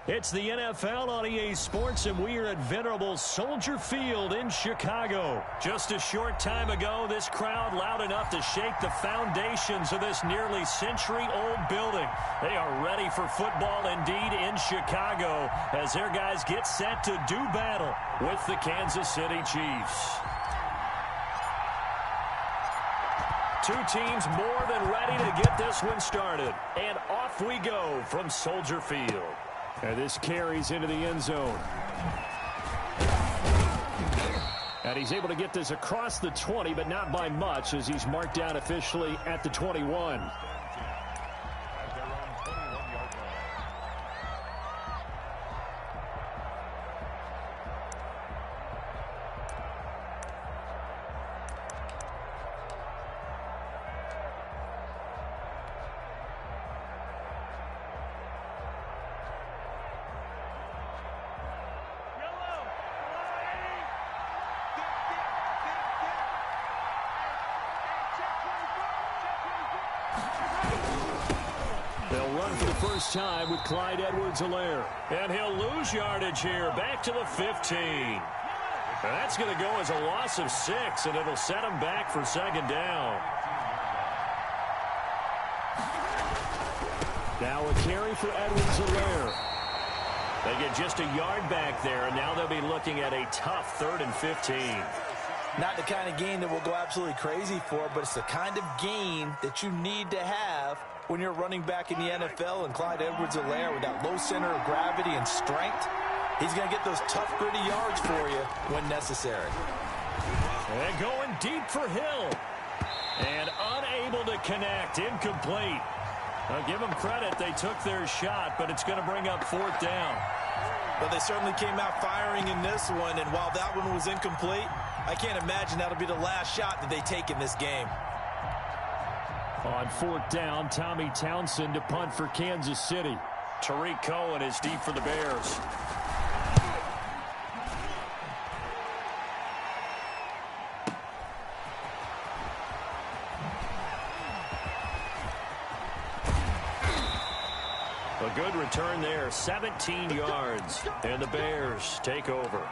It's the NFL on EA Sports, and we are at venerable Soldier Field in Chicago. Just a short time ago, this crowd loud enough to shake the foundations of this nearly century-old building. They are ready for football indeed in Chicago as their guys get set to do battle with the Kansas City Chiefs. Two teams more than ready to get this one started. And off we go from Soldier Field. And this carries into the end zone. And he's able to get this across the 20, but not by much as he's marked down officially at the 21. Time with Clyde Edwards-Helaire. And he'll lose yardage here. Back to the 15. And that's going to go as a loss of 6, and it'll set him back for second down. Now a carry for Edwards-Helaire. They get just a yard back there, and now they'll be looking at a tough 3rd and 15. Not the kind of gain that we'll go absolutely crazy for, but it's the kind of gain that you need to have when you're running back in the NFL. And Clyde Edwards-Helaire, with that low center of gravity and strength, he's going to get those tough, gritty yards for you when necessary. And going deep for Hill. And unable to connect. Incomplete. I'll give them credit. They took their shot, but it's going to bring up 4th down. Well, they certainly came out firing in this one, and while that one was incomplete, I can't imagine that'll be the last shot that they take in this game. On 4th down, Tommy Townsend to punt for Kansas City. Tariq Cohen is deep for the Bears. A good return there, 17 yards, and the Bears take over.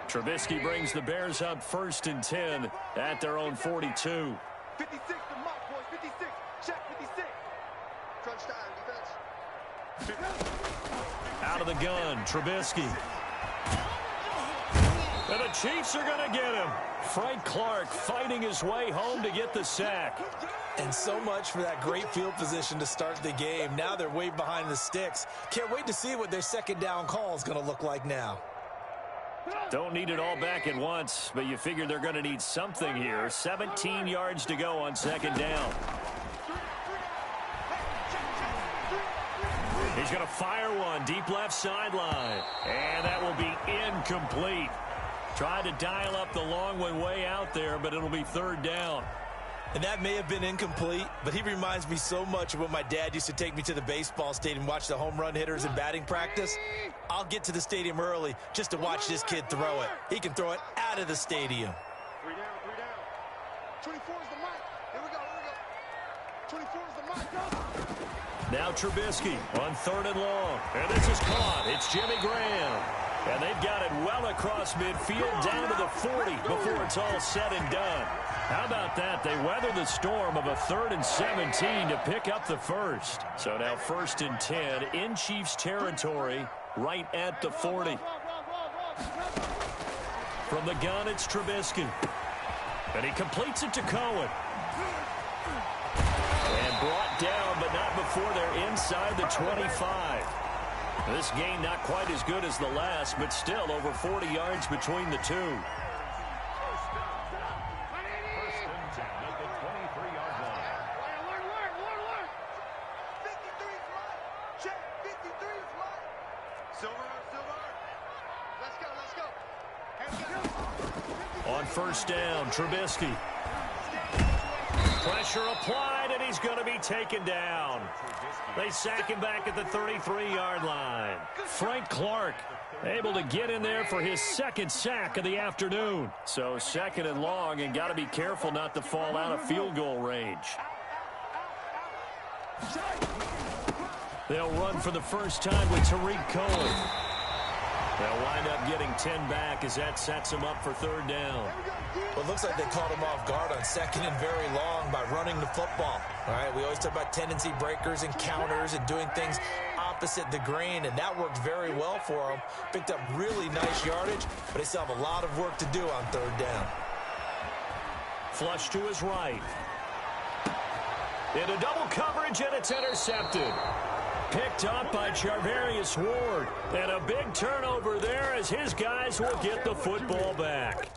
Trubisky brings the Bears up 1st and 10 at their own 42. 56 to Mike, boys. 56. Check 56. Crunch time, defense. Out of the gun, Trubisky. And the Chiefs are going to get him. Frank Clark fighting his way home to get the sack. And so much for that great field position to start the game. Now they're way behind the sticks. Can't wait to see what their second down call is going to look like now. Don't need it all back at once, but you figure they're going to need something here. 17 yards to go on 2nd down. He's going to fire one deep left sideline. And that will be incomplete. Tried to dial up the long one way out there, but it'll be 3rd down. And that may have been incomplete, but he reminds me so much of when my dad used to take me to the baseball stadium and watch the home run hitters in batting practice. I'll get to the stadium early just to watch this kid throw it. He can throw it out of the stadium. 3 down, 3 down. 24 is the mic. Here we go, here we go. 24 is the mic. Go. Now Trubisky on 3rd and long. And this is caught. It's Jimmy Graham. And they've got it well across midfield down to the 40 before it's all said and done. How about that? They weather the storm of a 3rd and 17 to pick up the 1st. So now 1st and 10 in Chiefs territory right at the 40. From the gun, it's Trubisky. And he completes it to Cohen. And brought down, but not before they're inside the 25. This game not quite as good as the last, but still over 40 yards between the two. On 1st down, Trubisky. Pressure applied, and he's going to be taken down. They sack him back at the 33-yard line. Frank Clark able to get in there for his second sack of the afternoon. So second and long, and got to be careful not to fall out of field goal range. They'll run for the first time with Tariq Cohen. They'll wind up getting 10 back as that sets them up for third down. Well, it looks like they caught him off guard on second and very long by running the football. All right, we always talk about tendency breakers and counters and doing things opposite the grain, and that worked very well for him. Picked up really nice yardage, but they still have a lot of work to do on third down. Flush to his right. Into double coverage, and it's intercepted. Picked up by Charvarius Ward. And a big turnover there as his guys will get the football back.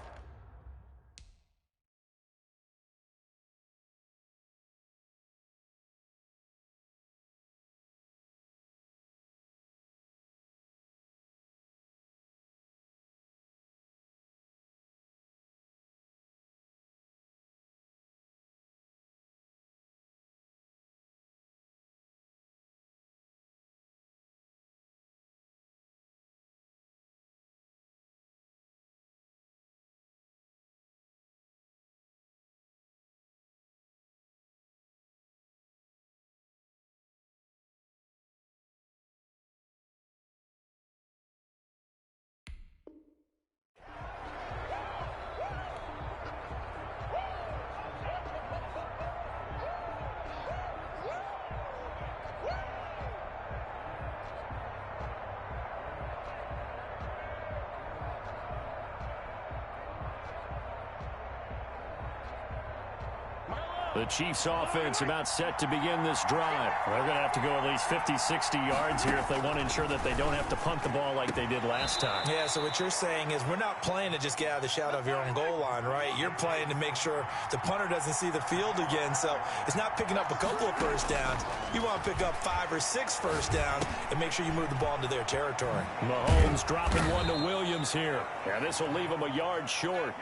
The Chiefs offense about set to begin this drive. They're going to have to go at least 50, 60 yards here if they want to ensure that they don't have to punt the ball like they did last time. Yeah, so what you're saying is we're not playing to just get out of the shadow of your own goal line, right? You're playing to make sure the punter doesn't see the field again. So it's not picking up a couple of first downs. You want to pick up 5 or 6 first downs and make sure you move the ball into their territory. Mahomes dropping one to Williams here. And this will leave him a yard short.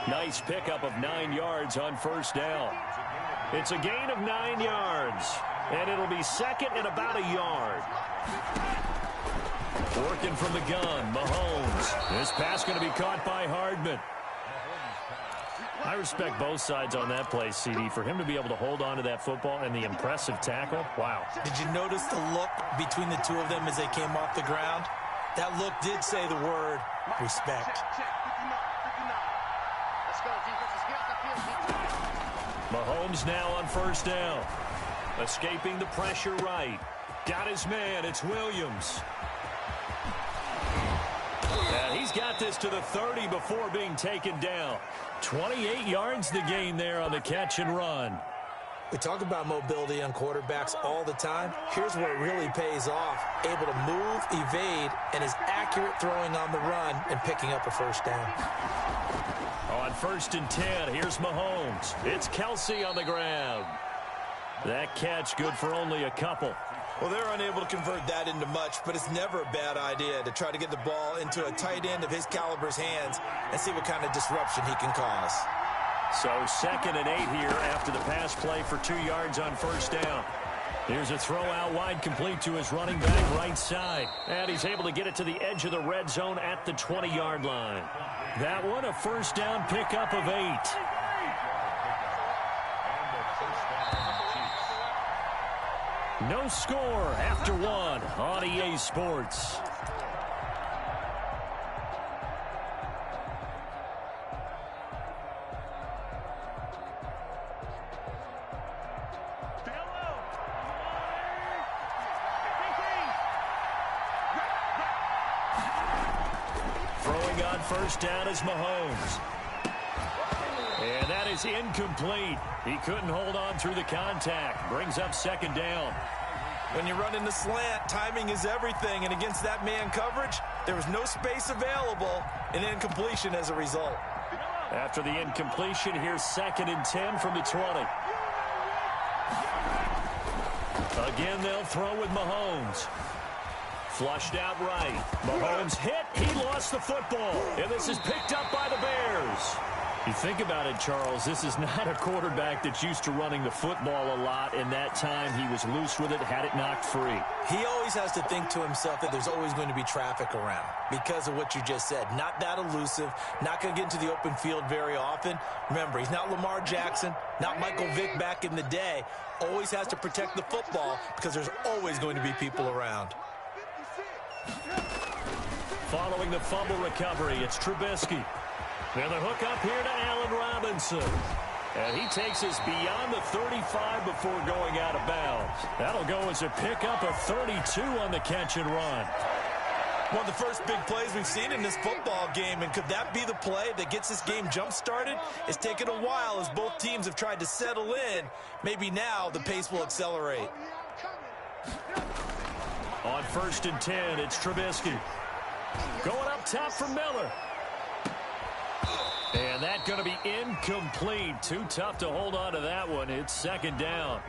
Nice pickup of 9 yards on first down. It's a gain of 9 yards, and it'll be second and about a yard. Working from the gun, Mahomes. This pass going to be caught by Hardman. I respect both sides on that play, CD. For him to be able to hold on to that football and the impressive tackle, wow. Did you notice the look between the two of them as they came off the ground? That look did say the word respect. Mahomes now on first down. Escaping the pressure right. Got his man. It's Williams. And he's got this to the 30 before being taken down. 28 yards the gain there on the catch and run. We talk about mobility on quarterbacks all the time. Here's where it really pays off. Able to move, evade, and is accurate throwing on the run and picking up a first down. On first and 10, here's Mahomes. It's Kelsey on the ground. That catch good for only a couple. Well, they're unable to convert that into much, but it's never a bad idea to try to get the ball into a tight end of his caliber's hands and see what kind of disruption he can cause. So second and 8 here after the pass play for 2 yards on first down. Here's a throw out wide complete to his running back right side. And he's able to get it to the edge of the red zone at the 20-yard line. That one a first down pickup of 8. No score after 1 on EA Sports. Throwing on first down is Mahomes. And that is incomplete. He couldn't hold on through the contact. Brings up second down. When you run in the slant, timing is everything. And against that man coverage, there was no space available, and incompletion as a result. After the incompletion, here's second and 10 from the 20. Again, they'll throw with Mahomes. Flushed out right. Mahomes hit. He lost the football. And this is picked up by the Bears. You think about it, Charles, this is not a quarterback that's used to running the football a lot, and that time he was loose with it, had it knocked free. He always has to think to himself that there's always going to be traffic around because of what you just said. Not that elusive, not going to get into the open field very often. Remember, he's not Lamar Jackson, not Michael Vick back in the day. Always has to protect the football because there's always going to be people around. Following the fumble recovery, it's Trubisky. Now the hook up here to Allen Robinson. And he takes us beyond the 35 before going out of bounds. That'll go as a pickup of 32 on the catch and run. One of the first big plays we've seen in this football game, and could that be the play that gets this game jump-started? It's taken a while as both teams have tried to settle in. Maybe now the pace will accelerate. On 1st and 10, it's Trubisky. Going up top for Miller. And that's going to be incomplete. Too tough to hold on to that one. It's 2nd down.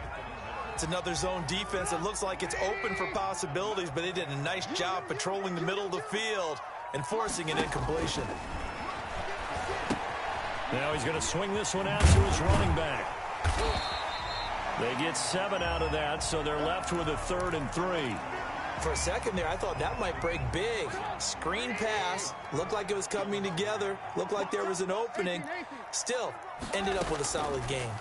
It's another zone defense. It looks like it's open for possibilities, but they did a nice job patrolling the middle of the field and forcing an incompletion. Now he's going to swing this one out to his running back. They get 7 out of that, so they're left with a 3rd and 3. For a second there, I thought that might break big. Screen pass. Looked like it was coming together. Looked like there was an opening. Still, ended up with a solid game.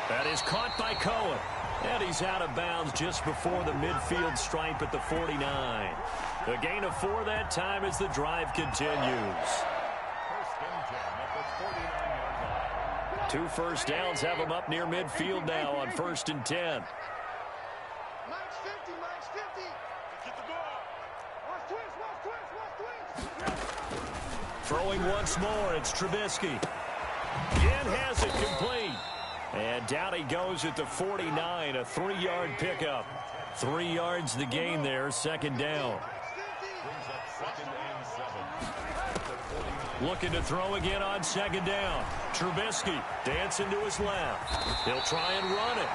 That is caught by Cohen. And he's out of bounds just before the midfield stripe at the 49. A gain of 4 that time as the drive continues. 2 first downs have them up near midfield now on 1st and 10. Throwing once more, it's Trubisky. Again has it complete. And down he goes at the 49, a 3-yard pickup. 3 yards the gain there, 2nd down. Looking to throw again on 2nd down. Trubisky dancing to his left. He'll try and run it.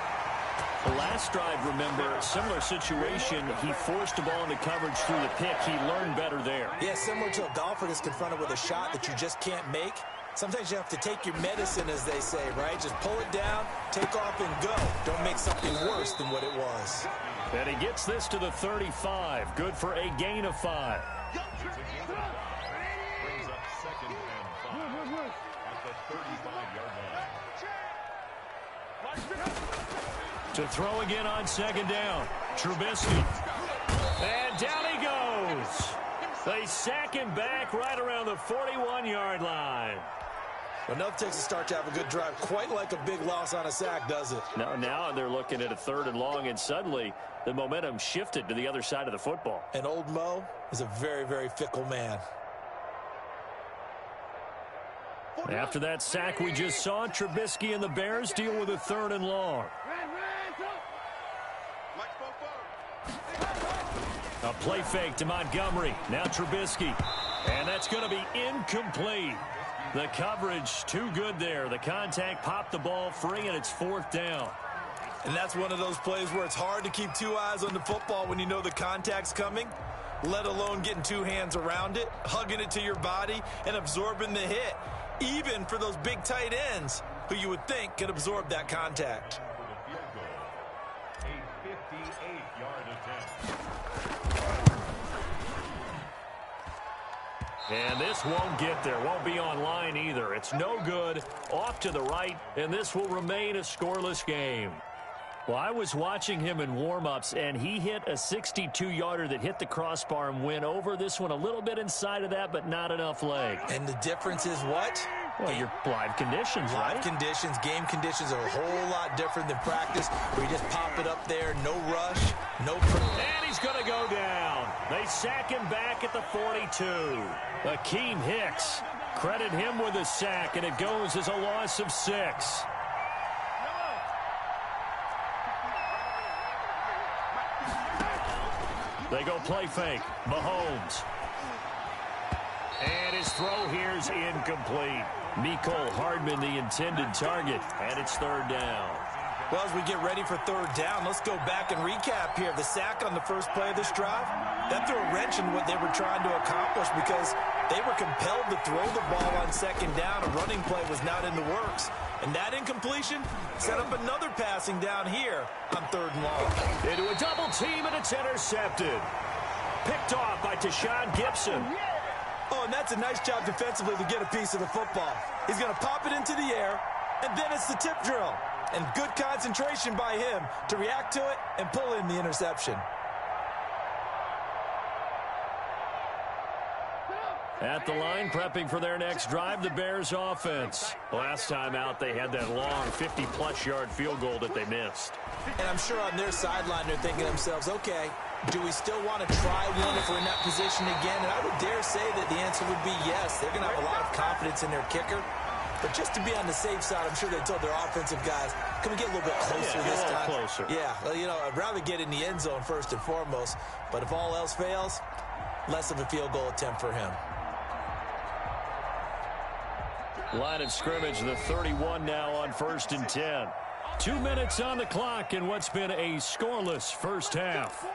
The last drive, remember, similar situation. He forced the ball into coverage through the pick. He learned better there. Yeah, similar to a golfer that's confronted with a shot that you just can't make. Sometimes you have to take your medicine, as they say, right? Just pull it down, take off, and go. Don't make something worse than what it was. And he gets this to the 35. Good for a gain of 5. Brings up 2nd and 5 at the 35-yard line. To throw again on 2nd down. Trubisky. And down he goes. They sack him back right around the 41-yard line. Well, enough takes a start to have a good drive. Quite like a big loss on a sack, does it? Now they're looking at a 3rd and long, and suddenly the momentum shifted to the other side of the football. And old Mo is a very, very fickle man. After that sack we just saw, Trubisky and the Bears deal with a 3rd and long. A play fake to Montgomery. Now Trubisky. And that's going to be incomplete. The coverage too good there. The contact popped the ball free, and it's 4th down. And that's one of those plays where it's hard to keep 2 eyes on the football when you know the contact's coming, let alone getting 2 hands around it, hugging it to your body, and absorbing the hit. Even for those big tight ends who you would think could absorb that contact. A 58-yard attempt. And this won't get there. Won't be on line either. It's no good. Off to the right, and this will remain a scoreless game. Well, I was watching him in warm-ups, and he hit a 62-yarder that hit the crossbar and went over. This one a little bit inside of that, but not enough leg. And the difference is what? Well, your live conditions, right? Live conditions, game conditions are a whole lot different than practice, where you just pop it up there, no rush, no... And he's going to go down. They sack him back at the 42. Akeem Hicks, credit him with a sack, and it goes as a loss of 6. They go play fake. Mahomes. And his throw here is incomplete. Mecole Hardman, the intended target, and it's 3rd down. Well, as we get ready for 3rd down, let's go back and recap here. The sack on the first play of this drive, that threw a wrench in what they were trying to accomplish because They were compelled to throw the ball on second down. A running play was not in the works. And that incompletion set up another passing down here on 3rd and long. Into a double team, and it's intercepted. Picked off by Tashawn Gibson. Oh, and that's a nice job defensively to get a piece of the football. He's going to pop it into the air, and then it's the tip drill. And good concentration by him to react to it and pull in the interception. At the line, prepping for their next drive, the Bears offense. Last time out, they had that long 50-plus yard field goal that they missed. And I'm sure on their sideline, they're thinking to themselves, okay, do we still want to try one if we're in that position again? And I would dare say that the answer would be yes. They're going to have a lot of confidence in their kicker. But just to be on the safe side, I'm sure they told their offensive guys, can we get a little bit closer this time? Closer. Yeah, well, you know, I'd rather get in the end zone first and foremost. But if all else fails, less of a field goal attempt for him. Line of scrimmage, the 31 now on 1st and 10. 2 minutes on the clock in what's been a scoreless first half.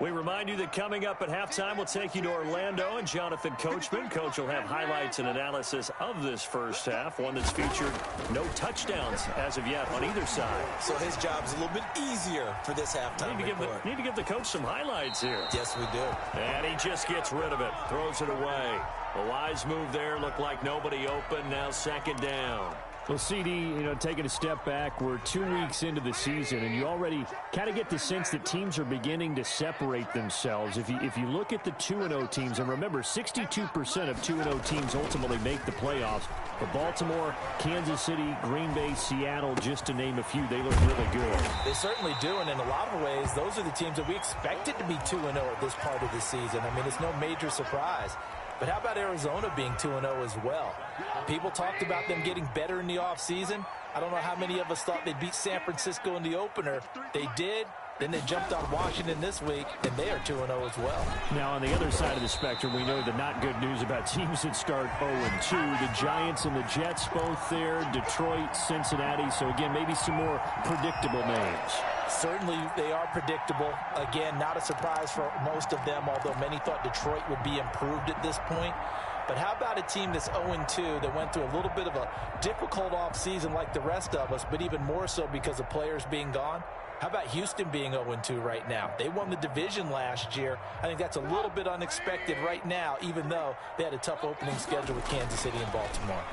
We remind you that coming up at halftime, we'll take you to Orlando and Jonathan Coachman. Coach will have highlights and analysis of this first half, one that's featured no touchdowns as of yet on either side. So his job's a little bit easier for this halftime report. Need to give the coach some highlights here. Yes, we do. And he just gets rid of it, throws it away. A wise move there, looked like nobody open, now 2nd down. Well, CD, taking a step back, we're 2 weeks into the season, and you already kind of get the sense that teams are beginning to separate themselves. If you look at the 2-0 teams, and remember, 62% of 2-0 teams ultimately make the playoffs. But Baltimore, Kansas City, Green Bay, Seattle, just to name a few, they look really good. They certainly do, and in a lot of ways, those are the teams that we expected to be 2-0 at this part of the season. I mean, it's no major surprise. But how about Arizona being 2-0 as well? People talked about them getting better in the offseason. I don't know how many of us thought they'd beat San Francisco in the opener. They did. Then they jumped on Washington this week, and they are 2-0 as well. Now, on the other side of the spectrum, we know the not good news about teams that start 0-2. The Giants and the Jets both there, Detroit, Cincinnati. So, again, maybe some more predictable names. Certainly they are predictable. Again, not a surprise for most of them, although many thought Detroit would be improved at this point. But how about a team that's 0-2 that went through a little bit of a difficult offseason like the rest of us, but even more so because of players being gone? How about Houston being 0-2 right now? They won the division last year. I think that's a little bit unexpected right now, even though they had a tough opening schedule with Kansas City and Baltimore.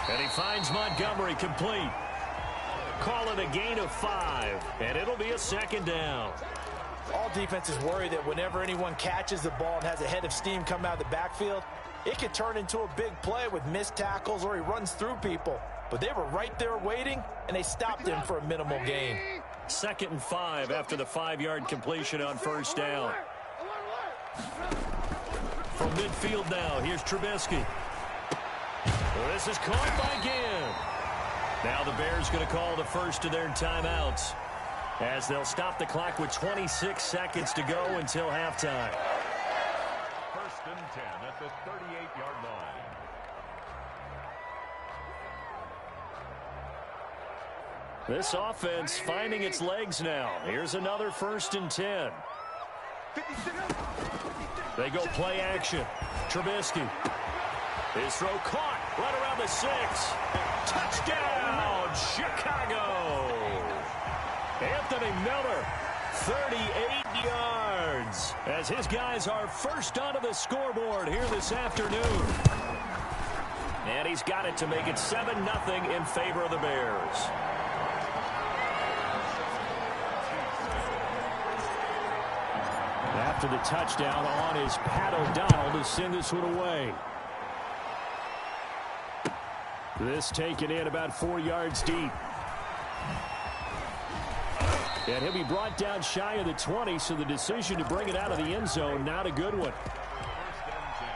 And he finds Montgomery complete. Call it a gain of 5, and it'll be a 2nd down. All defenses worry that whenever anyone catches the ball and has a head of steam come out of the backfield, it could turn into a big play with missed tackles or he runs through people. But they were right there waiting, and they stopped him for a minimal gain. 2nd and 5 after the 5-yard completion on 1st down. From midfield now, here's Trubisky. This is caught by Ginn. Now the Bears going to call the first of their timeouts as they'll stop the clock with 26 seconds to go until halftime. 1st and 10 at the 38-yard line. This offense finding its legs now. Here's another 1st and 10. They go play action. Trubisky. His throw caught right around the 6. Touchdown, Chicago. Anthony Miller, 38 yards, as his guys are first onto the scoreboard here this afternoon. And he's got it to make it 7-0 in favor of the Bears. After the touchdown on is Pat O'Donnell to send this one away. This taken in about 4 yards deep. And he'll be brought down shy of the 20, so the decision to bring it out of the end zone, not a good one. 1st and 10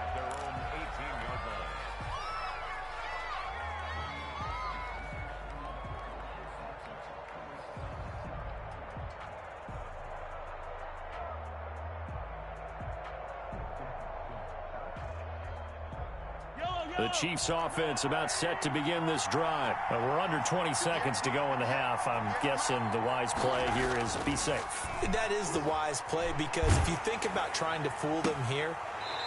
at their own 18-yard line. Yellow, The Chiefs offense about set to begin this drive. We're under 20 seconds to go in the half. I'm guessing the wise play here is be safe. That is the wise play, because if you think about trying to fool them here,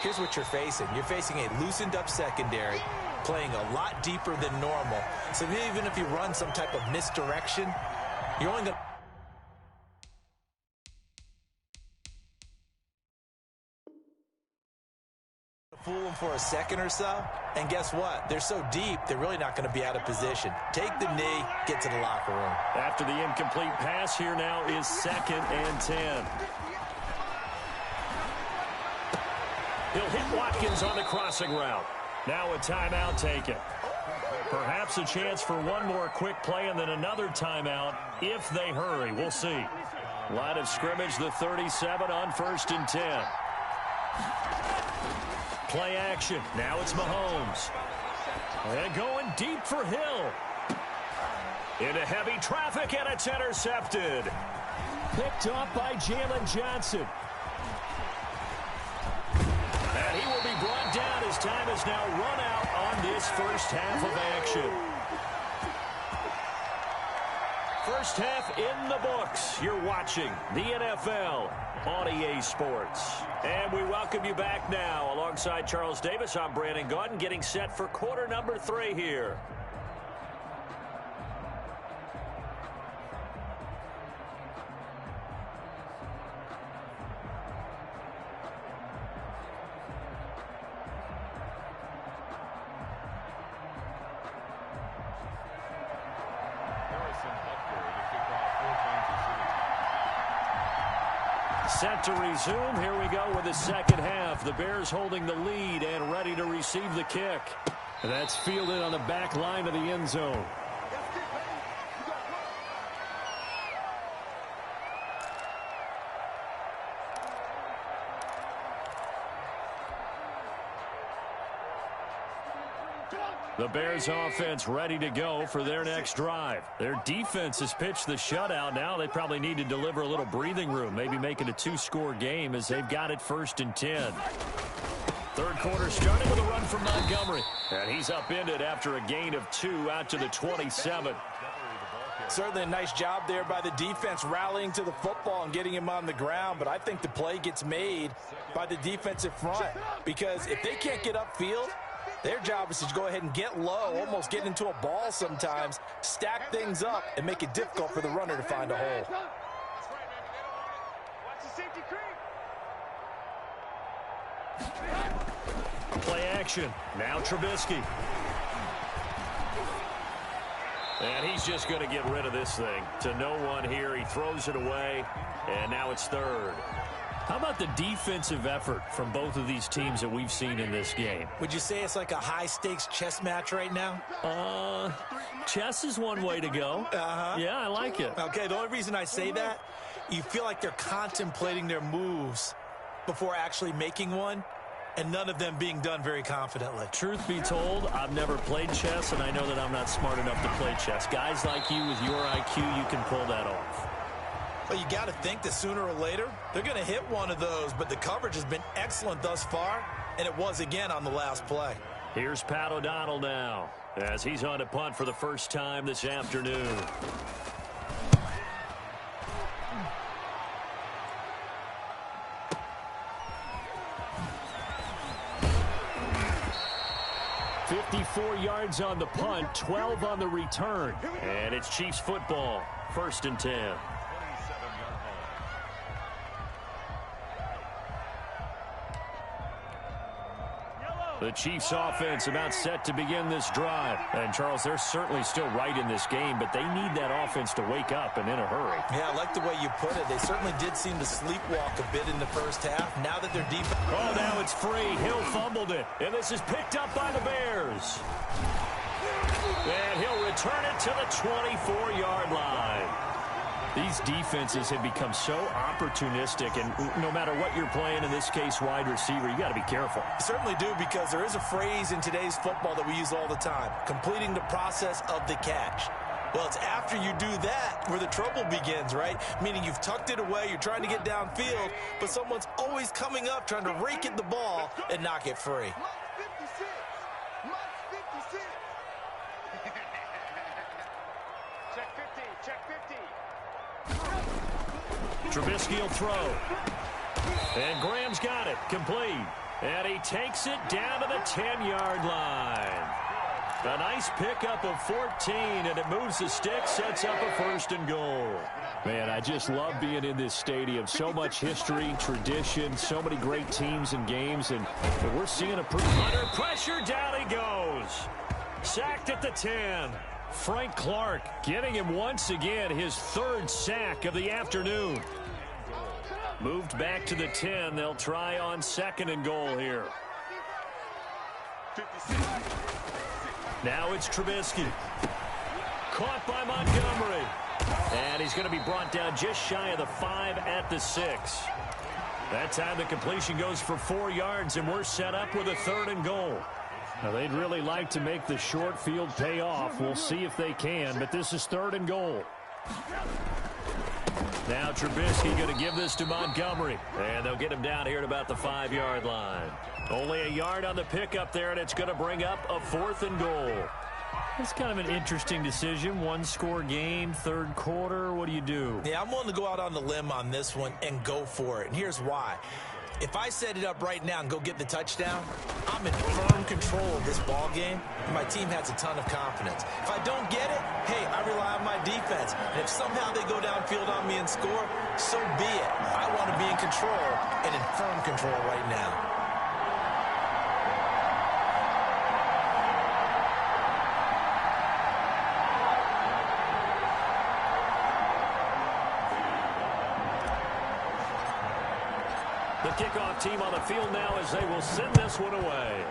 here's what you're facing. You're facing a loosened up secondary, playing a lot deeper than normal. So even if you run some type of misdirection, you're only going to fool them for a second or so, and guess what? They're so deep, they're really not going to be out of position. Take the knee, get to the locker room. After the incomplete pass, here now is 2nd and 10. He'll hit Watkins on the crossing route. Now a timeout taken. Perhaps a chance for one more quick play and then another timeout if they hurry. We'll see. Line of scrimmage, the 37 on 1st and 10. Play action. Now it's Mahomes. And going deep for Hill. Into heavy traffic, and it's intercepted. Picked off by Jalen Johnson. And he will be brought down as time is now run out on this first half of action. First half in the books. You're watching the NFL on EA Sports. And we welcome you back now. Alongside Charles Davis, I'm Brandon Gaudin, getting set for quarter number 3 here. Set to resume. Here we go with the second half. The Bears holding the lead and ready to receive the kick. And that's fielded on the back line of the end zone. The Bears offense ready to go for their next drive. Their defense has pitched the shutout. Now they probably need to deliver a little breathing room, maybe make it a 2-score game as they've got it 1st and 10. Third quarter starting with a run from Montgomery. And he's upended after a gain of 2 out to the 27. Certainly a nice job there by the defense rallying to the football and getting him on the ground. But I think the play gets made by the defensive front, because if they can't get upfield, their job is to go ahead and get low, almost get into a ball sometimes, stack things up, and make it difficult for the runner to find a hole. Play action. Now Trubisky. And he's just going to get rid of this thing. To no one here. He throws it away, and now it's 3rd. How about the defensive effort from both of these teams that we've seen in this game? Would you say it's like a high-stakes chess match right now? Chess is one way to go. Yeah, I like it. Okay, the only reason I say that, you feel like they're contemplating their moves before actually making one, and none of them being done very confidently. Truth be told, I've never played chess, and I know that I'm not smart enough to play chess. Guys like you with your IQ, you can pull that off. Well, you got to think that sooner or later, they're going to hit one of those, but the coverage has been excellent thus far, and it was again on the last play. Here's Pat O'Donnell now, as he's on to punt for the first time this afternoon. "54 yards on the punt, 12 on the return. And it's Chiefs football, 1st and 10. The Chiefs offense about set to begin this drive. And, Charles, they're certainly still right in this game, but they need that offense to wake up and in a hurry. Yeah, I like the way you put it. They certainly did seem to sleepwalk a bit in the first half. Now that they're deep. Oh, now it's free. Hill fumbled it. And this is picked up by the Bears. And he'll return it to the 24-yard line. These defenses have become so opportunistic, and no matter what you're playing, in this case wide receiver, you got to be careful. You certainly do, because there is a phrase in today's football that we use all the time: completing the process of the catch. Well, it's after you do that where the trouble begins, right? Meaning you've tucked it away, you're trying to get downfield, but someone's always coming up trying to rake at the ball and knock it free. Check 50. Trubisky will throw. And Graham's got it. Complete. And he takes it down to the 10-yard line. A nice pickup of 14, and it moves the stick, sets up a 1st and goal. Man, I just love being in this stadium. So much history, tradition, so many great teams and games, and we're seeing a pretty... Under pressure, down he goes. Sacked at the 10. Frank Clark getting him once again his 3rd sack of the afternoon. Moved back to the 10. They'll try on 2nd and goal here. 56. Now it's Trubisky. Caught by Montgomery. And he's going to be brought down just shy of the 5 at the 6. That time the completion goes for 4 yards, and we're set up with a 3rd and goal. Now, they'd really like to make the short field pay off. We'll see if they can, but this is 3rd and goal. Now Trubisky going to give this to Montgomery. And they'll get him down here at about the 5-yard line. Only a yard on the pickup there, and it's going to bring up a 4th and goal. It's kind of an interesting decision. 1-score game, 3rd quarter. What do you do? Yeah, I'm willing to go out on the limb on this one and go for it. And here's why. If I set it up right now and go get the touchdown, I'm in firm control of this ball game, and my team has a ton of confidence. If I don't get it, hey, I rely on my defense. And if somehow they go downfield on me and score, so be it. I want to be in control and in firm control right now. The kickoff team on the field now as they will send this one away.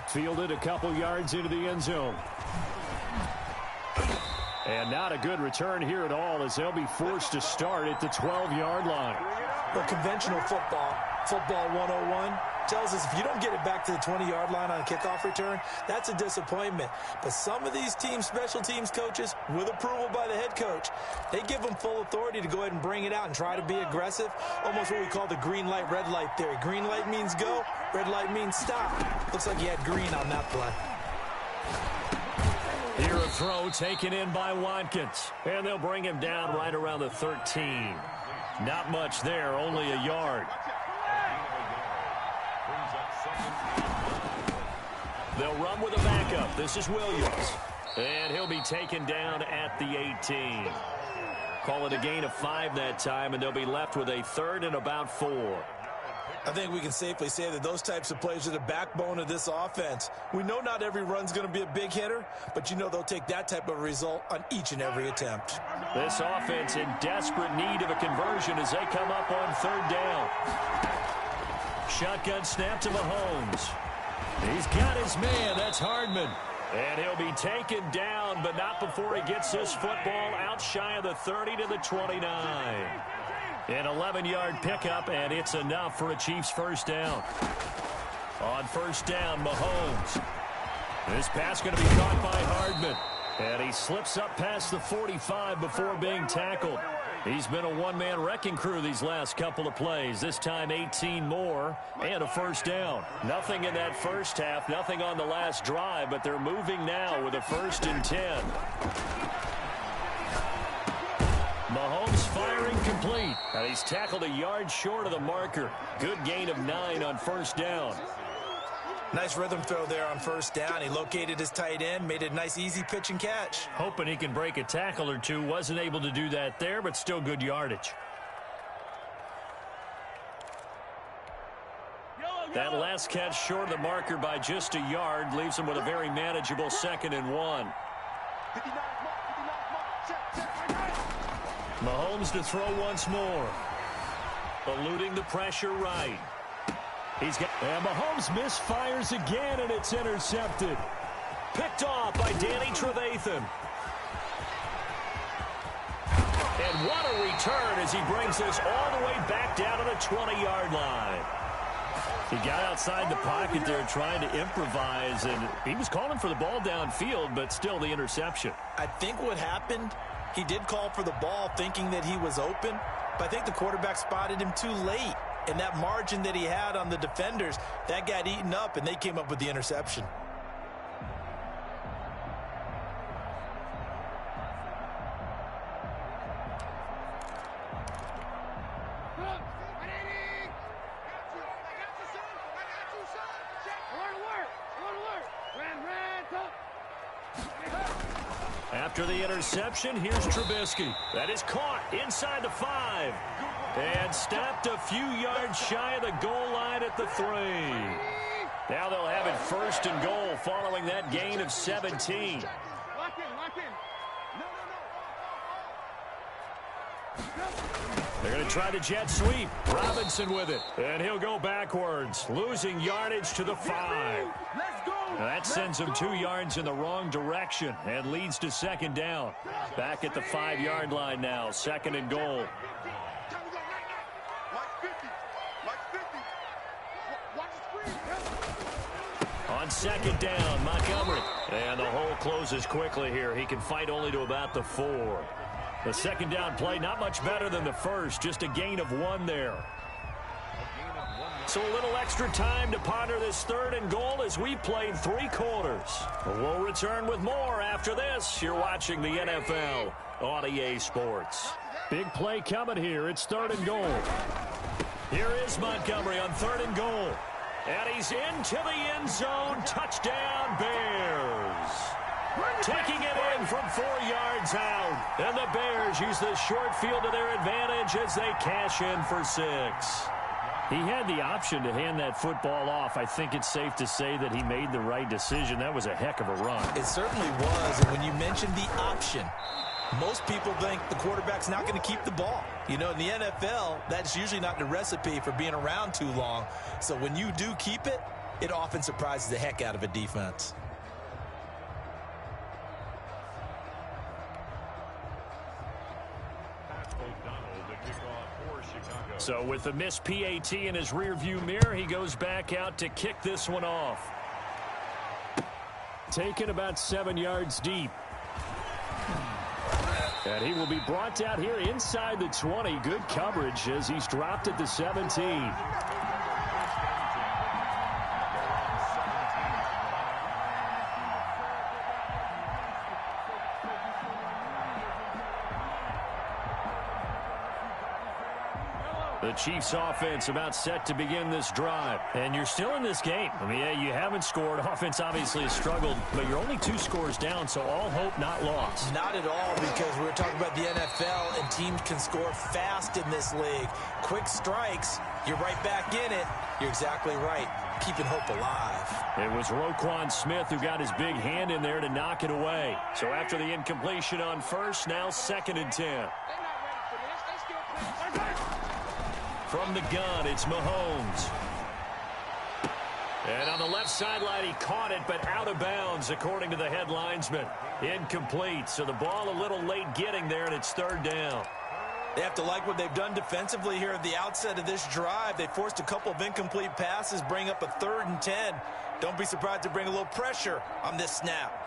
Fielded a couple yards into the end zone. And not a good return here at all as they'll be forced to start at the 12-yard line. But conventional football 101, tells us if you don't get it back to the 20-yard line on a kickoff return, that's a disappointment. But some of these teams, special teams coaches, with approval by the head coach, they give them full authority to go ahead and bring it out and try to be aggressive, almost what we call the green light, red light theory. Green light means go, red light means stop. Looks like he had green on that play. Here a throw taken in by Watkins, and they'll bring him down right around the 13. Not much there, only a yard. They'll run with a backup. This is Williams. And he'll be taken down at the 18. Call it a gain of 5 that time, and they'll be left with a 3rd and about 4. I think we can safely say that those types of plays are the backbone of this offense. We know not every run's going to be a big hitter, but you know they'll take that type of result on each and every attempt. This offense in desperate need of a conversion as they come up on 3rd down. Shotgun snap to Mahomes. He's got his man. That's Hardman. And he'll be taken down, but not before he gets this football out shy of the 30 to the 29. An 11-yard pickup, and it's enough for a Chiefs first down. On first down, Mahomes. This pass going to be caught by Hardman. And he slips up past the 45 before being tackled. He's been a one-man wrecking crew these last couple of plays. This time 18 more and a first down. Nothing in that first half, nothing on the last drive, but they're moving now with a 1st and 10. Mahomes firing complete. And he's tackled a yard short of the marker. Good gain of 9 on first down. Nice rhythm throw there on first down. He located his tight end, made a nice easy pitch and catch. Hoping he can break a tackle or two. Wasn't able to do that there, but still good yardage. That last catch short of the marker by just a yard leaves him with a very manageable 2nd and 1. Mahomes to throw once more. Eluding the pressure right. He's got, and Mahomes misfires again, and it's intercepted. Picked off by Danny Trevathan. And what a return as he brings this all the way back down to the 20-yard line. He got outside the pocket there trying to improvise, and he was calling for the ball downfield, but still the interception. I think what happened, he did call for the ball thinking that he was open, but I think the quarterback spotted him too late. And that margin that he had on the defenders, that got eaten up, and they came up with the interception. After the interception, here's Trubisky. That is caught inside the 5. And stopped a few yards shy of the goal line at the 3. Now they'll have it 1st and goal following that gain of 17. Lock in, lock in. They're going to try the jet sweep. Robinson with it. And he'll go backwards, losing yardage to the 5. Now that sends him 2 yards in the wrong direction and leads to 2nd down. Back at the 5-yard line now, 2nd and goal. Time to go, Mike 50. Mike 50. Watch the screen. On 2nd down, Montgomery. And the hole closes quickly here. He can fight only to about the 4. The 2nd down play, not much better than the first. Just a gain of 1 there. So a little extra time to ponder this 3rd and goal as we played 3 quarters. We'll return with more after this. You're watching the NFL on EA Sports. Big play coming here. It's 3rd and goal. Here is Montgomery on 3rd and goal. And he's into the end zone. Touchdown, Bears. Taking it in from 4 yards out. And the Bears use the short field to their advantage as they cash in for 6. He had the option to hand that football off. I think it's safe to say that he made the right decision. That was a heck of a run. It certainly was. And when you mentioned the option, most people think the quarterback's not going to keep the ball. You know, in the NFL, that's usually not the recipe for being around too long. So when you do keep it, it often surprises the heck out of a defense. So with the missed PAT in his rearview mirror, he goes back out to kick this one off. Taken about 7 yards deep. And he will be brought out here inside the 20. Good coverage as he's dropped at the 17. The Chiefs offense about set to begin this drive. And you're still in this game. I mean, yeah, you haven't scored. Offense obviously has struggled, but you're only 2 scores down, so all hope not lost. Not at all, because we're talking about the NFL, and teams can score fast in this league. Quick strikes, you're right back in it. You're exactly right. Keeping hope alive. It was Roquan Smith who got his big hand in there to knock it away. So after the incompletion on 1st, now 2nd and 10. From the gun, it's Mahomes. And on the left sideline, he caught it, but out of bounds, according to the head linesman. Incomplete, so the ball a little late getting there, and it's 3rd down. They have to like what they've done defensively here at the outset of this drive. They forced a couple of incomplete passes, bring up a 3rd and 10. Don't be surprised to bring a little pressure on this snap.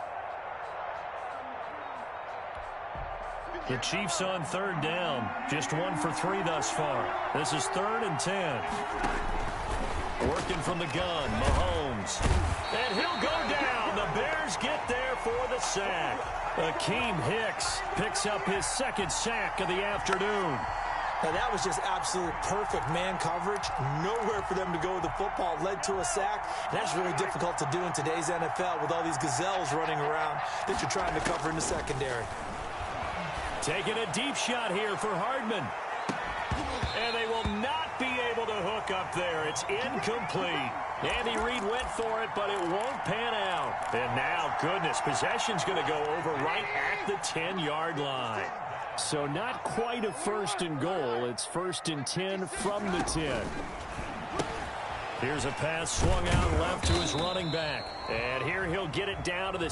The Chiefs on 3rd down. Just 1 for 3 thus far. This is 3rd and 10. Working from the gun, Mahomes. And he'll go down. The Bears get there for the sack. Akeem Hicks picks up his 2nd sack of the afternoon. Now, that was just absolute perfect man coverage. Nowhere for them to go with the football. Led to a sack. And that's really difficult to do in today's NFL with all these gazelles running around that you're trying to cover in the secondary. Taking a deep shot here for Hardman. And they will not be able to hook up there. It's incomplete. Andy Reid went for it, but it won't pan out. And now, goodness, possession's going to go over right at the 10-yard line. So not quite a 1st and goal. It's 1st and 10 from the 10. Here's a pass swung out left to his running back. And here he'll get it down to the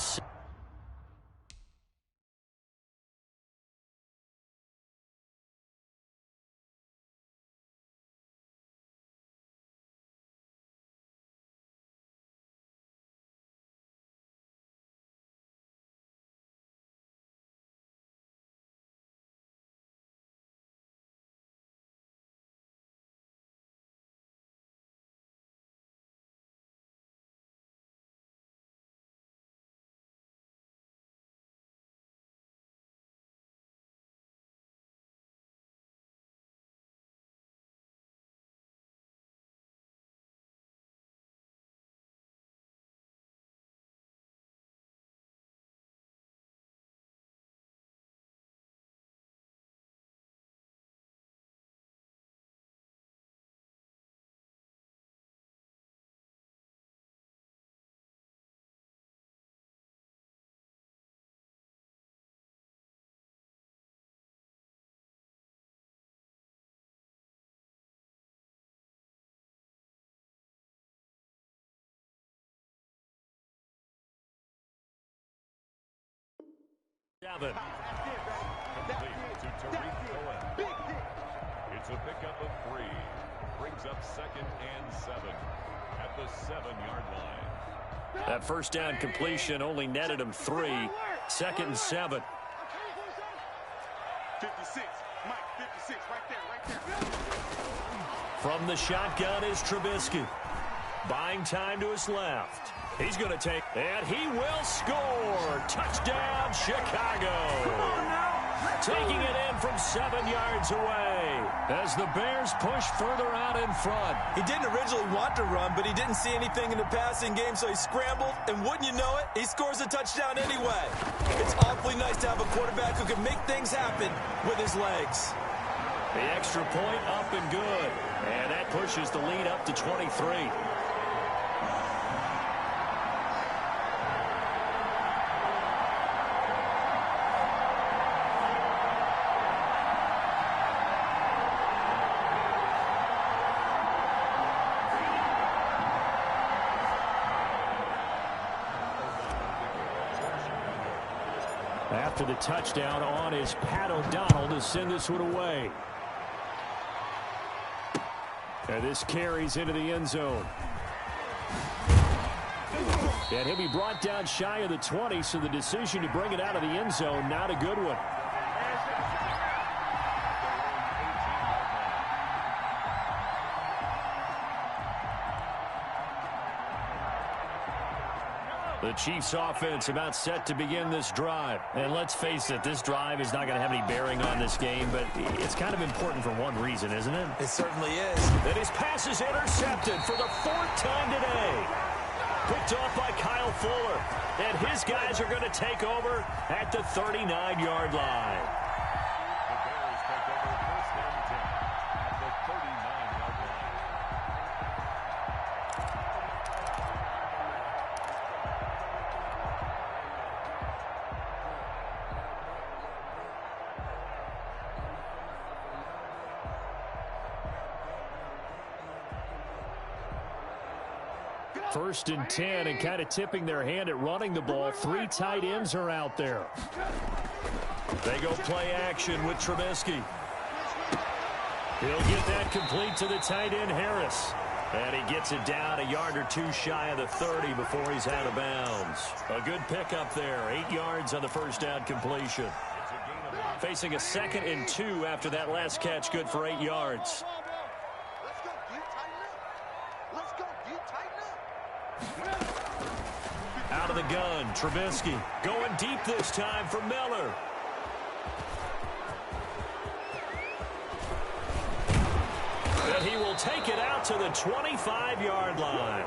7. Complete to Tariq Cohen. It's a pickup of 3. Brings up 2nd and 7 at the 7-yard line. That first down completion only netted him 3. 2nd and 7. 56. Mike, 56. Right there. From the shotgun is Trubisky. Buying time to his left. He's going to take, and he will score. Touchdown, Chicago. Taking it in from 7 yards away as the Bears push further out in front. He didn't originally want to run, but he didn't see anything in the passing game, so he scrambled, and wouldn't you know it, he scores a touchdown anyway. It's awfully nice to have a quarterback who can make things happen with his legs. The extra point up and good, and that pushes the lead up to 23. After the touchdown on is Pat O'Donnell to send this one away. And this carries into the end zone. And he'll be brought down shy of the 20, so the decision to bring it out of the end zone, not a good one. The Chiefs offense about set to begin this drive. And let's face it, this drive is not going to have any bearing on this game, but it's kind of important for one reason, isn't it? It certainly is. And his pass is intercepted for the 4th time today. Picked off by Kyle Fuller. And his guys are going to take over at the 39-yard line. The Bears take over 1st and 10 at the 39-yard line. First and 10, and kind of tipping their hand at running the ball. 3 tight ends are out there. They go play action with Trubisky. He'll get that complete to the tight end, Harris. And he gets it down a yard or 2 shy of the 30 before he's out of bounds. A good pickup there. 8 yards on the first down completion. Facing a 2nd and 2 after that last catch, good for 8 yards. Out of the gun, Trubisky going deep this time for Miller. And he will take it out to the 25-yard line.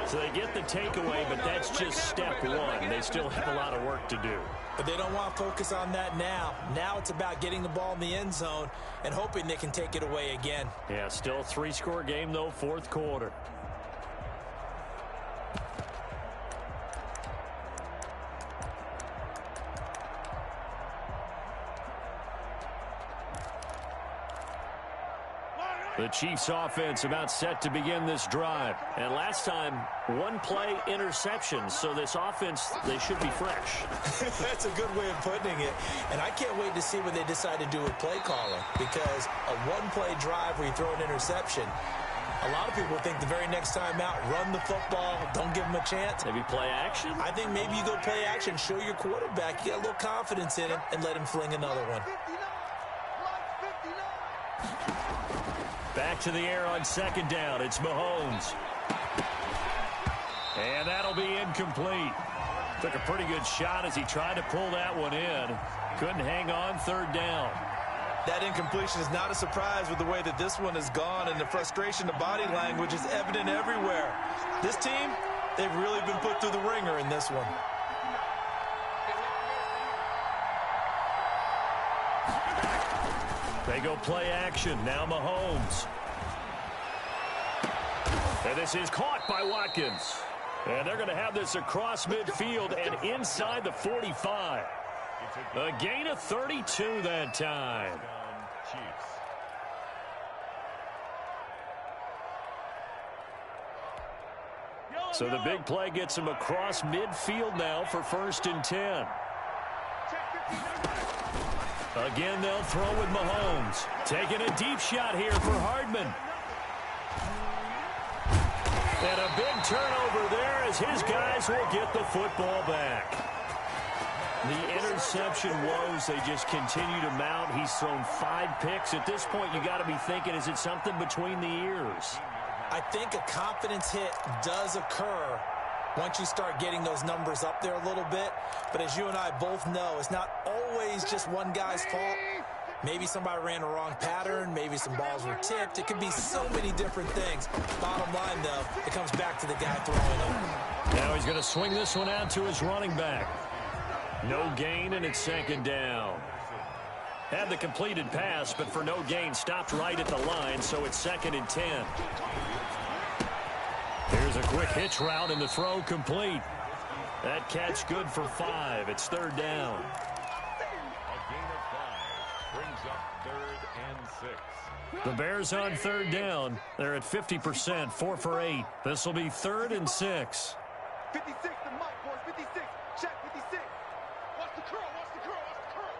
So they get the takeaway, but that's just step 1. They still have a lot of work to do. But they don't want to focus on that now. Now it's about getting the ball in the end zone and hoping they can take it away again. Yeah, still a 3-score game, though, 4th quarter. The Chiefs offense about set to begin this drive. And last time, 1-play interception. So this offense, they should be fresh. That's a good way of putting it. And I can't wait to see what they decide to do with play calling. Because a 1-play drive where you throw an interception, a lot of people think the very next time out, run the football, don't give them a chance. Maybe play action? I think maybe you go play action, show your quarterback, you got a little confidence in him, and let him fling another one. Back to the air on 2nd down. It's Mahomes. And that'll be incomplete. Took a pretty good shot as he tried to pull that one in. Couldn't hang on 3rd down. That incompletion is not a surprise with the way that this one has gone, and the frustration, the body language is evident everywhere. This team, they've really been put through the ringer in this one. They go play action. Now Mahomes. And this is caught by Watkins. And they're going to have this across midfield and inside the 45. A gain of 32 that time. So the big play gets him across midfield now for 1st and 10. Again, they'll throw with Mahomes. Taking a deep shot here for Hardman. And a big turnover there as his guys will get the football back. The interception woes, they just continue to mount. He's thrown 5 picks. At this point, you got to be thinking, is it something between the ears? I think a confidence hit does occur once you start getting those numbers up there a little bit. But as you and I both know, it's not always just one guy's fault. Maybe somebody ran a wrong pattern. Maybe some balls were tipped. It could be so many different things. Bottom line, though, it comes back to the guy throwing it. Now he's going to swing this one out to his running back. No gain, and it's second down. Had the completed pass, but for no gain, stopped right at the line, so it's 2nd and 10. Here's a quick hitch route, and the throw complete. That catch good for 5. It's 3rd down. A gain of 5 brings up 3rd and 6. The Bears on 3rd down. They're at 50%, 4 for 8. This will be 3rd and 6. 56 to Mike, boys. 56. Check 56. Watch the curl. Watch the curl. Watch the curl.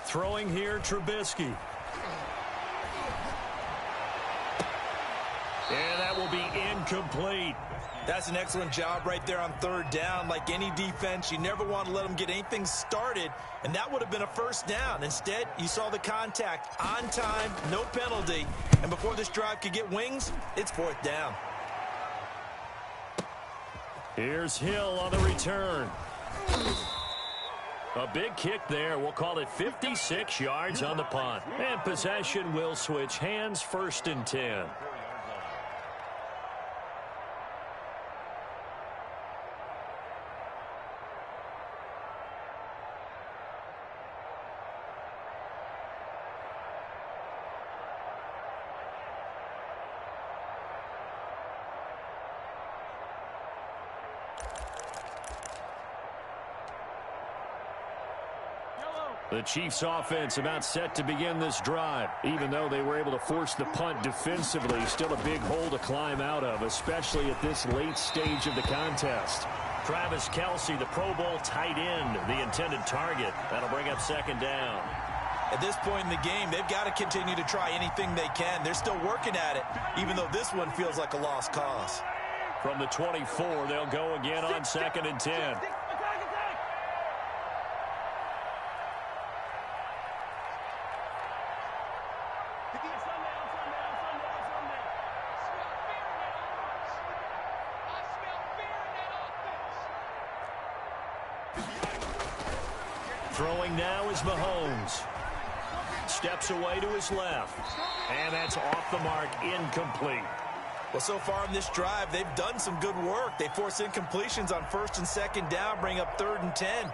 Throwing here, Trubisky. And that will be incomplete. That's an excellent job right there on 3rd down. Like any defense, you never want to let them get anything started, and that would have been a 1st down. Instead, you saw the contact on time, no penalty, and before this drive could get wings, it's 4th down. Here's Hill on the return. A big kick there. We'll call it 56 yards on the punt. And possession will switch hands, 1st and 10. The Chiefs offense about set to begin this drive. Even though they were able to force the punt defensively, still a big hole to climb out of, especially at this late stage of the contest. Travis Kelce, the Pro Bowl tight end, the intended target. That'll bring up 2nd down. At this point in the game, they've got to continue to try anything they can. They're still working at it, even though this one feels like a lost cause. From the 24, they'll go again on 2nd and 10. Throwing now is Mahomes. Steps away to his left. And that's off the mark, incomplete. Well, so far in this drive, they've done some good work. They force incompletions on 1st and 2nd down, bring up 3rd and 10.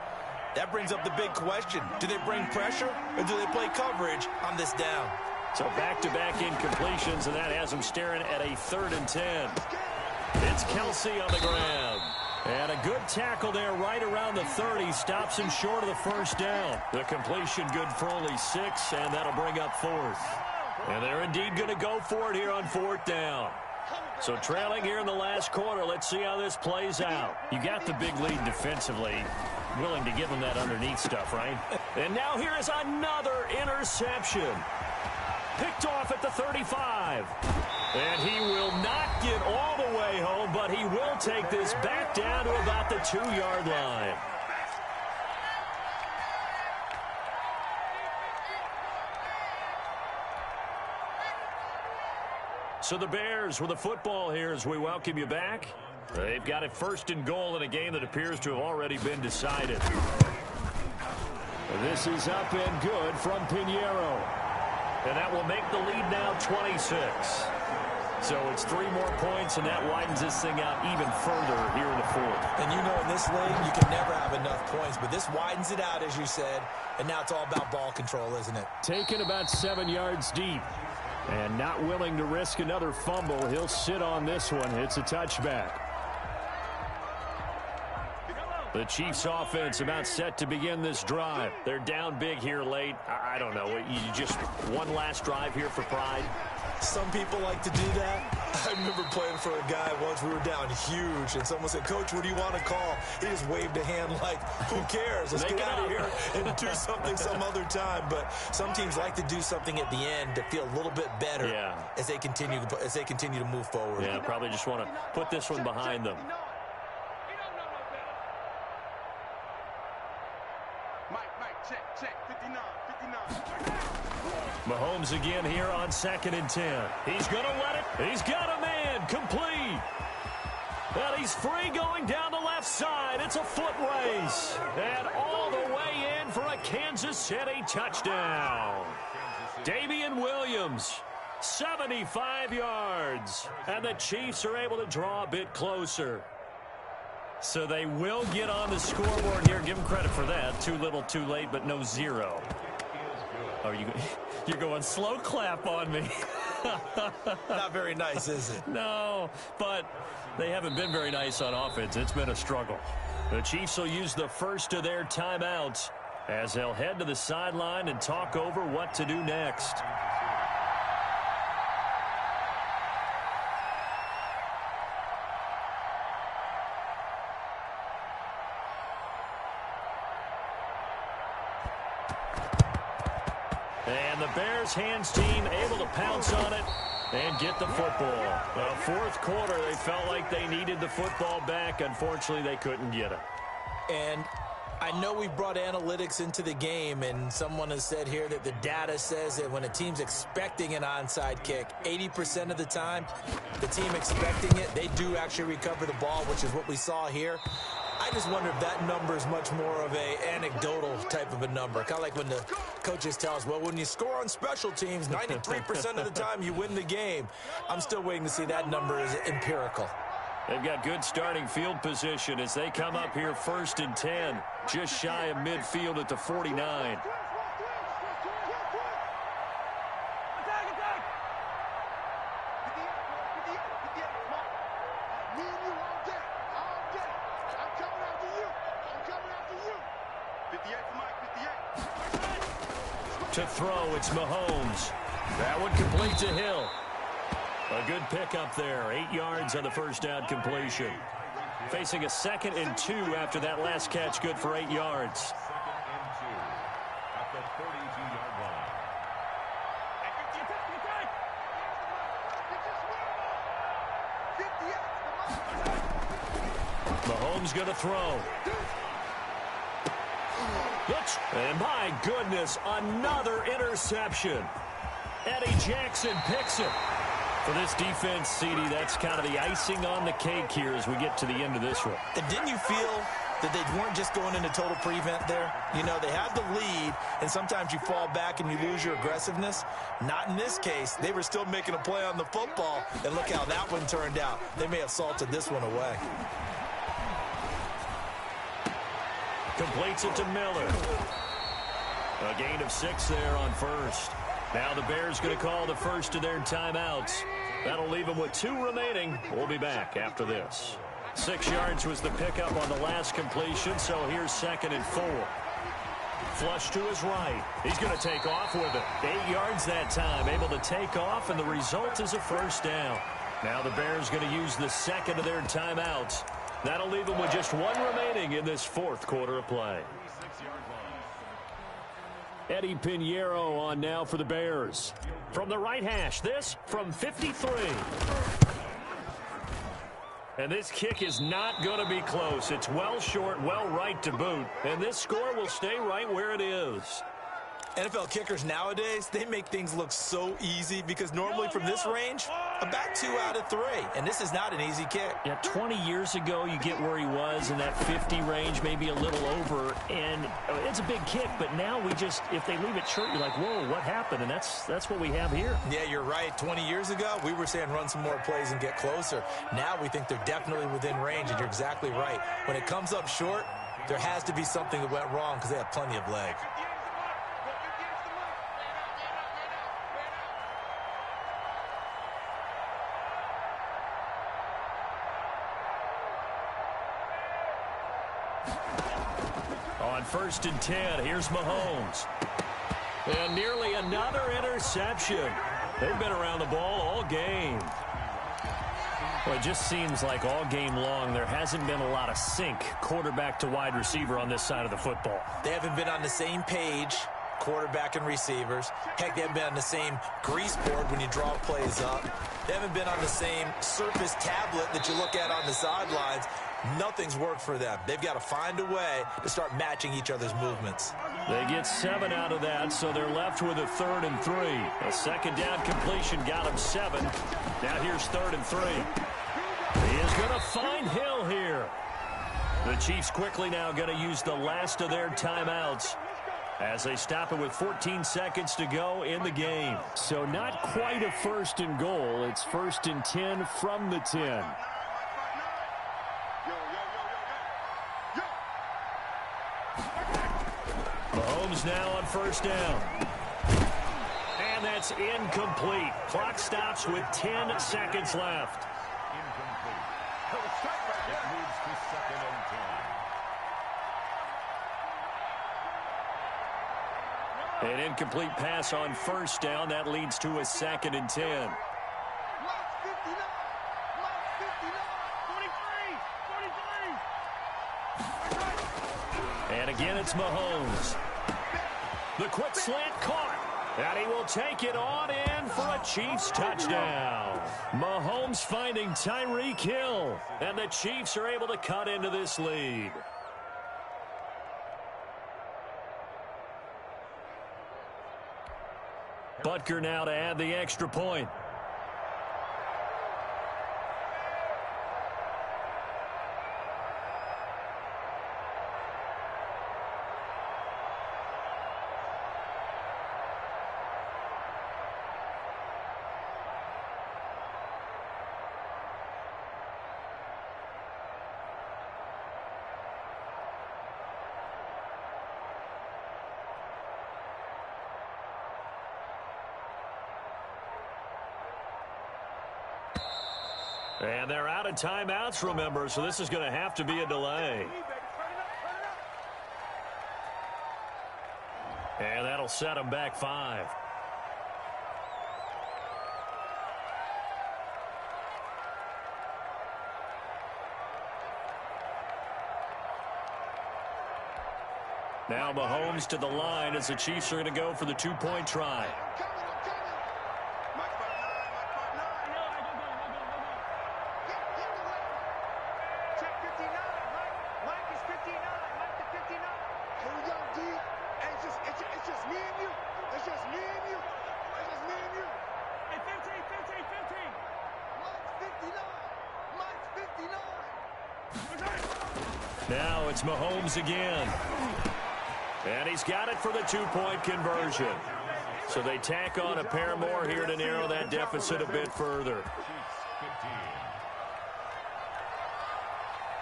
That brings up the big question. Do they bring pressure or do they play coverage on this down? So back-to-back incompletions, and that has them staring at a 3rd and 10. It's Kelce on the ground. And a good tackle there right around the 30. Stops him short of the 1st down. The completion good for only 6, and that'll bring up 4th. And they're indeed going to go for it here on 4th down. So trailing here in the last quarter, let's see how this plays out. You got the big lead defensively. Willing to give them that underneath stuff, right? And now here is another interception. Picked off at the 35. And he will not get all the way home, but he will take this back down to about the 2-yard line. So the Bears with the football here as we welcome you back. They've got it 1st and goal in a game that appears to have already been decided. This is up and good from Pinheiro. And that will make the lead now 26. So it's 3 more points, and that widens this thing out even further here in the 4th. And you know in this league, you can never have enough points, but this widens it out, as you said, and now it's all about ball control, isn't it? Taken about 7 yards deep, and not willing to risk another fumble. He'll sit on this one. It's a touchback. The Chiefs offense about set to begin this drive. They're down big here late. I don't know. You just one last drive here for pride. Some people like to do that. I remember playing for a guy once. We were down huge, and someone said, "Coach, what do you want to call?" He just waved a hand like, "Who cares? Let's get out of here and do something some other time." But some teams like to do something at the end to feel a little bit better as they continue to move forward. Yeah, probably just want to put this one behind them. Check, 59. Mahomes again here on 2nd and 10. He's going to let it. He's got a man. Complete. And he's free going down the left side. It's a foot race. And all the way in for a Kansas City touchdown. Damian Williams, 75 yards. And the Chiefs are able to draw a bit closer. So they will get on the scoreboard here. Give them credit for that. Too little, too late, but no zero. Oh, you're going slow clap on me. Not very nice, is it? No, but they haven't been very nice on offense. It's been a struggle. The Chiefs will use the first of their timeouts as they'll head to the sideline and talk over what to do next. And the Bears hands team able to pounce on it and get the football. Well, fourth quarter, they felt like they needed the football back. Unfortunately, they couldn't get it. And I know we brought analytics into the game, and someone has said here that the data says that when a team's expecting an onside kick, 80% of the time, the team expecting it, they do actually recover the ball, which is what we saw here. I just wonder if that number is much more of a anecdotal type of a number. Kind of like when the coaches tell us, well, when you score on special teams, 93% of the time you win the game. I'm still waiting to see that number is empirical. They've got good starting field position as they come up here 1st and 10, just shy of midfield at the 49. To throw, it's Mahomes. That one complete to Hill. A good pickup there. 8 yards on the first down completion. Facing a 2nd and 2 after that last catch, good for 8 yards. 2nd and 2 at the 32-yard line. Mahomes going to throw. And my goodness, another interception. Eddie Jackson picks it. For this defense, CD, that's kind of the icing on the cake here as we get to the end of this one. And didn't you feel that they weren't just going into total prevent there? You know, they had the lead, and sometimes you fall back and you lose your aggressiveness. Not in this case. They were still making a play on the football, and look how that one turned out. They may have salted this one away. Completes it to Miller. A gain of 6 there on first. Now the Bears going to call the first of their timeouts. That'll leave them with 2 remaining. We'll be back after this. 6 yards was the pickup on the last completion, so here's 2nd and 4. Flush to his right. He's going to take off with it. 8 yards that time, able to take off, and the result is a first down. Now the Bears going to use the second of their timeouts. That'll leave them with just 1 remaining in this fourth quarter of play. Eddie Pinheiro on now for the Bears. From the right hash, this from 53. And this kick is not going to be close. It's well short, well right to boot. And this score will stay right where it is. NFL kickers nowadays, they make things look so easy because normally from this range, about 2 out of 3. And this is not an easy kick. Yeah, 20 years ago, you get where he was in that 50 range, maybe a little over. And it's a big kick, but now we just, if they leave it short, you're like, whoa, what happened? And that's what we have here. Yeah, you're right. 20 years ago, we were saying run some more plays and get closer. Now we think they're definitely within range, and you're exactly right. When it comes up short, there has to be something that went wrong because they have plenty of leg. On 1st and 10, here's Mahomes. And nearly another interception. They've been around the ball all game. Well, it just seems like all game long there hasn't been a lot of sync quarterback to wide receiver on this side of the football. They haven't been on the same page, quarterback and receivers. Heck, they haven't been on the same grease board when you draw plays up. They haven't been on the same surface tablet that you look at on the sidelines. Nothing's worked for them. They've got to find a way to start matching each other's movements. They get 7 out of that, so they're left with a 3rd and 3. A second down completion got them 7. Now here's 3rd and 3. He is going to find Hill here. The Chiefs quickly now going to use the last of their timeouts as they stop it with 14 seconds to go in the game. So not quite a 1st and goal. It's 1st and 10 from the 10. Mahomes now on 1st down. And that's incomplete. Clock stops with 10 seconds left. Incomplete. It moves to 2nd and 10. An incomplete pass on 1st down. That leads to a 2nd and 10. And again, it's Mahomes. The quick slant caught. And he will take it on in for a Chiefs touchdown. Mahomes finding Tyreek Hill. And the Chiefs are able to cut into this lead. Butker now to add the extra point. And they're out of timeouts, remember, so this is going to have to be a delay. And that'll set them back 5. Now Mahomes to the line as the Chiefs are going to go for the 2-point try. Now it's Mahomes again. And he's got it for the 2-point conversion. So they tack on a pair more here to narrow that deficit a bit further.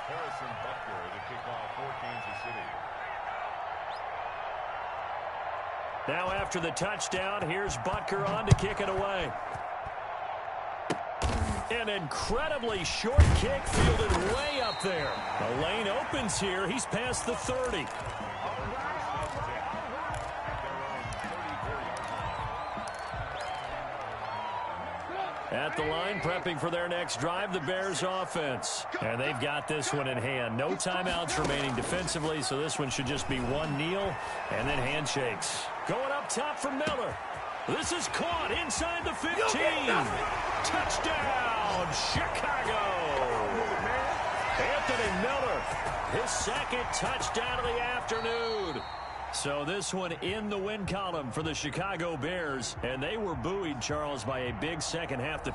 Harrison Butker to kick off for Kansas City. Now after the touchdown, here's Butker on to kick it away. An incredibly short kick fielded way up there. The lane opens here. He's past the 30. At the line, prepping for their next drive, the Bears offense. And they've got this one in hand. No timeouts remaining defensively, so this one should just be one kneel and then handshakes. Going up top for Miller. This is caught inside the 15. Touchdown, Chicago. Anthony Miller, his 2nd touchdown of the afternoon. So this one in the win column for the Chicago Bears. And they were buoyed, Charles, by a big second half.